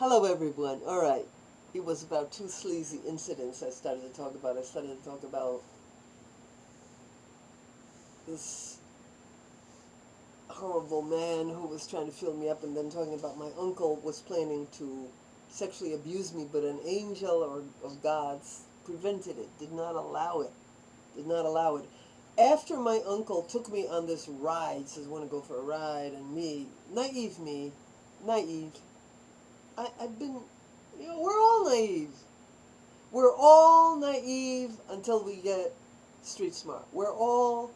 Hello, everyone. All right. It was about two sleazy incidents I started to talk about. I started to talk about this horrible man who was trying to fill me up, and then talking about my uncle was planning to sexually abuse me, but an angel or of God's prevented it, did not allow it, did not allow it. After my uncle took me on this ride, says, want to go for a ride, and me, naive, I've been, we're all naive. We're all naive until we get street smart. We're all,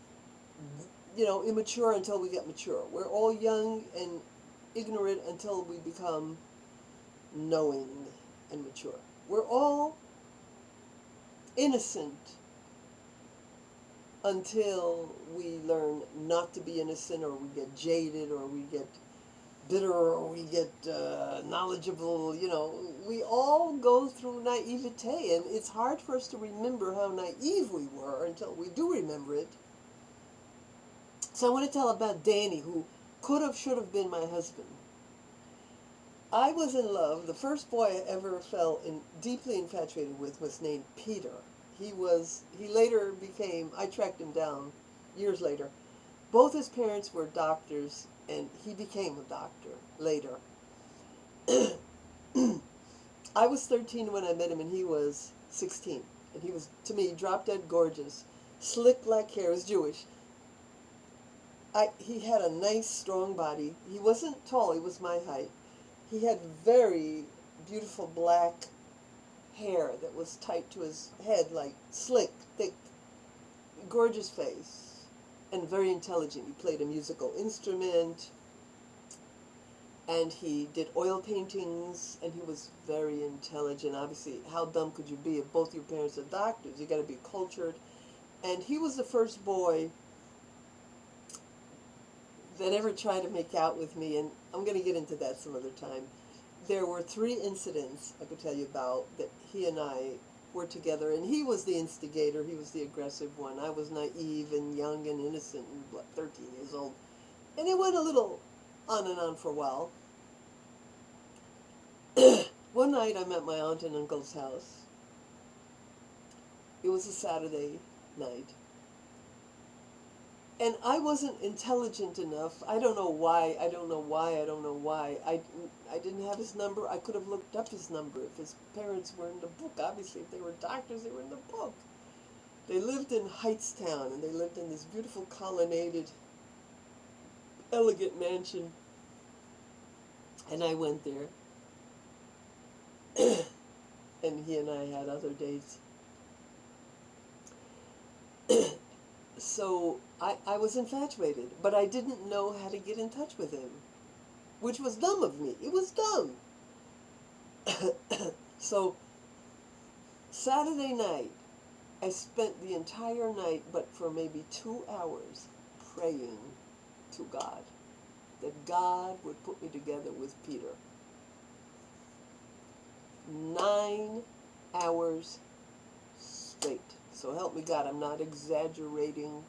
immature until we get mature. We're all young and ignorant until we become knowing and mature. We're all innocent until we learn not to be innocent, or we get jaded, or we get bitter, or we get knowledgeable. We all go through naivete, and it's hard for us to remember how naive we were until we do remember it. So I want to tell about Danny, who could have, should have been my husband. I was in love. The first boy I ever fell deeply infatuated with was named Peter. He later became, I tracked him down years later. Both his parents were doctors, and he became a doctor later. I was 13 when I met him, and he was 16. And he was, to me, drop dead gorgeous, slick black hair, was Jewish. He had a nice, strong body. He wasn't tall, he was my height. He had very beautiful black hair that was tight to his head, like slick, thick, gorgeous face, and very intelligent. He played a musical instrument, and he did oil paintings, and he was very intelligent. Obviously, how dumb could you be if both your parents are doctors? You got to be cultured. And he was the first boy that ever tried to make out with me, and I'm going to get into that some other time. There were 3 incidents I could tell you about that he and I were together, and he was the instigator, he was the aggressive one. I was naive and young and innocent and 13 years old. And it went a little on and on for a while. One night I'm at my aunt and uncle's house. It was a Saturday night. And I wasn't intelligent enough. I don't know why. I didn't have his number. I could have looked up his number if his parents were in the book. Obviously, if they were doctors, they were in the book. They lived in Heightstown, and they lived in this beautiful colonnaded, elegant mansion. And I went there. And he and I had other dates. So I was infatuated, but I didn't know how to get in touch with him, which was dumb of me. It was dumb. So Saturday night, I spent the entire night, but for maybe 2 hours, praying to God that God would put me together with Peter. 9 hours straight. So help me God, I'm not exaggerating.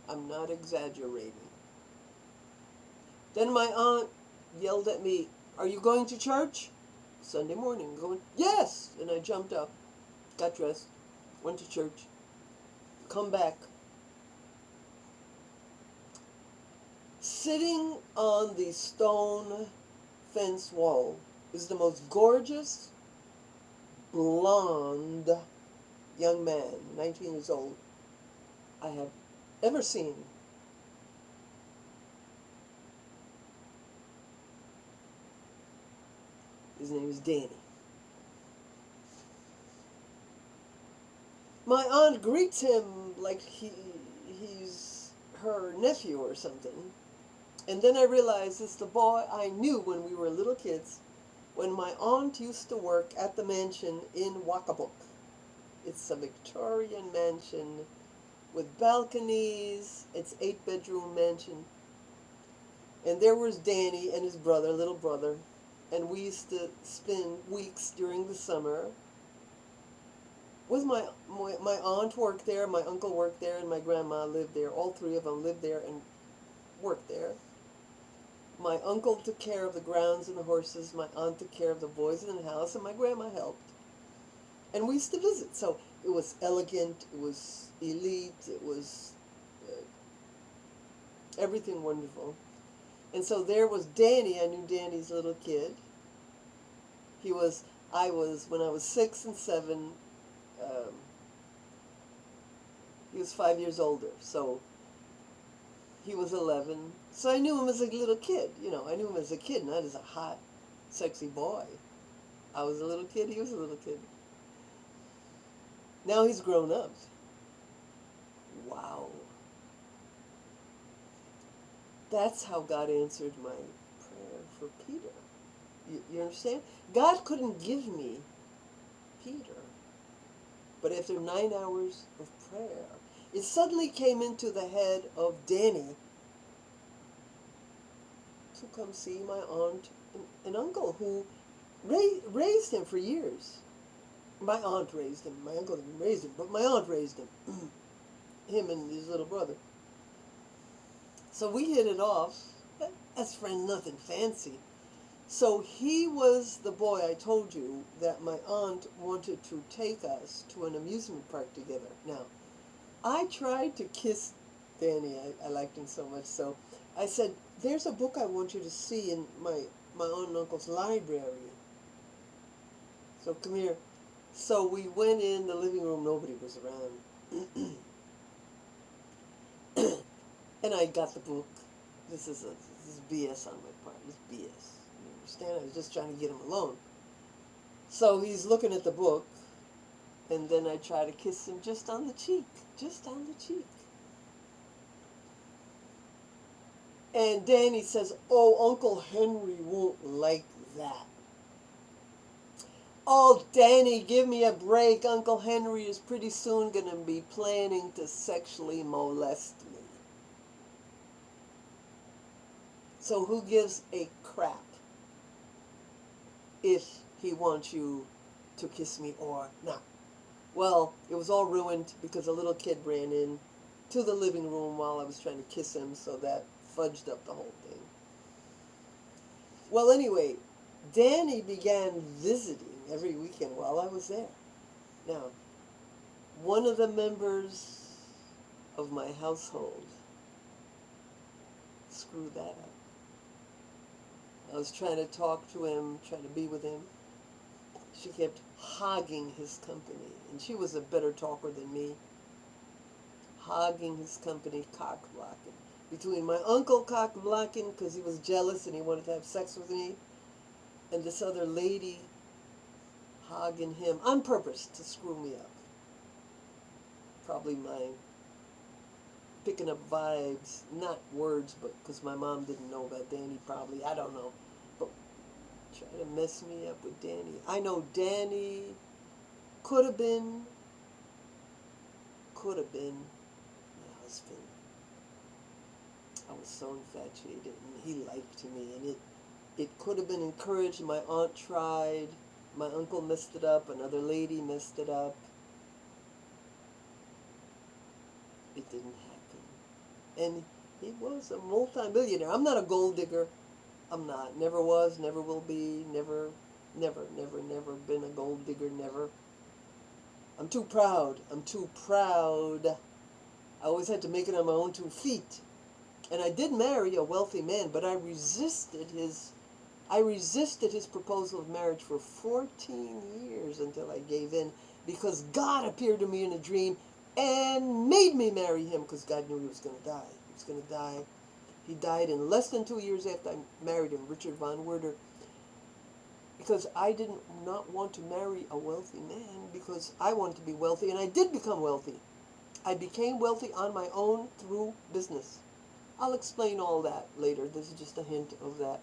Then my aunt yelled at me, "Are you going to church?" Sunday morning. Going, "Yes!" And I jumped up, got dressed, went to church, come back. Sitting on the stone fence wall is the most gorgeous, blonde young man, 19 years old, I have ever seen. His name is Danny. My aunt greets him like he's her nephew or something. And then I realized it's the boy I knew when we were little kids, when my aunt used to work at the mansion in Wakabuk. It's a Victorian mansion with balconies. It's 8-bedroom mansion. And there was Danny and his brother, little brother. And we used to spend weeks during the summer with my aunt worked there, my uncle worked there, and my grandma lived there. All 3 of them lived there and worked there. My uncle took care of the grounds and the horses. My aunt took care of the boys in the house, and my grandma helped. And we used to visit. So it was elegant, it was elite, it was everything wonderful. And so there was Danny. I knew Danny's little kid. When I was 6 and 7, he was 5 years older. So he was 11. So I knew him as a little kid. You know, I knew him as a kid, not as a hot, sexy boy. I was a little kid, he was a little kid. Now he's grown up. Wow. That's how God answered my prayer for Peter. You understand? God couldn't give me Peter. But after 9 hours of prayer, it suddenly came into the head of Danny to come see my aunt and uncle who raised him for years. My aunt raised him. My uncle didn't raise him, but my aunt raised him. Him and his little brother. So we hit it off as friends, nothing fancy. So he was the boy I told you that my aunt wanted to take us to an amusement park together. Now, I tried to kiss Danny. I liked him so much. So I said, there's a book I want you to see in my aunt and uncle's library. So come here. So we went in the living room. Nobody was around. And I got the book. This is BS on my part. It's BS. You understand? I was just trying to get him alone. So he's looking at the book, and then I try to kiss him just on the cheek. Just on the cheek. And Danny says, oh, Uncle Henry won't like that. Oh, Danny, give me a break. Uncle Henry is pretty soon going to be planning to sexually molest me. So who gives a crap if he wants you to kiss me or not? Well, it was all ruined because a little kid ran in to the living room while I was trying to kiss him, so that fudged up the whole thing. Well, anyway, Danny began visiting every weekend while I was there. Now, one of the members of my household screwed that up. I was trying to talk to him, trying to be with him. She kept hogging his company, and she was a better talker than me. Hogging his company, cock-blocking. Between my uncle cock-blocking because he was jealous and he wanted to have sex with me, and this other lady hogging him on purpose to screw me up. Probably my picking up vibes, not words, but because my mom didn't know about Danny probably, I don't know. But try to mess me up with Danny. I know Danny could have been my husband. I was so infatuated, and he liked me, and it could have been encouraged. My aunt tried. My uncle messed it up. Another lady messed it up. It didn't happen. And he was a multi-millionaire. I'm not a gold digger. I'm not. Never was, never will be, never been a gold digger, never. I'm too proud. I'm too proud. I always had to make it on my own 2 feet. And I did marry a wealthy man, but I resisted his proposal of marriage for 14 years until I gave in, because God appeared to me in a dream and made me marry him, because God knew he was going to die. He was going to die. He died in less than 2 years after I married him, Richard von Werder, because I did not want to marry a wealthy man, because I wanted to be wealthy, and I did become wealthy. I became wealthy on my own through business. I'll explain all that later. This is just a hint of that.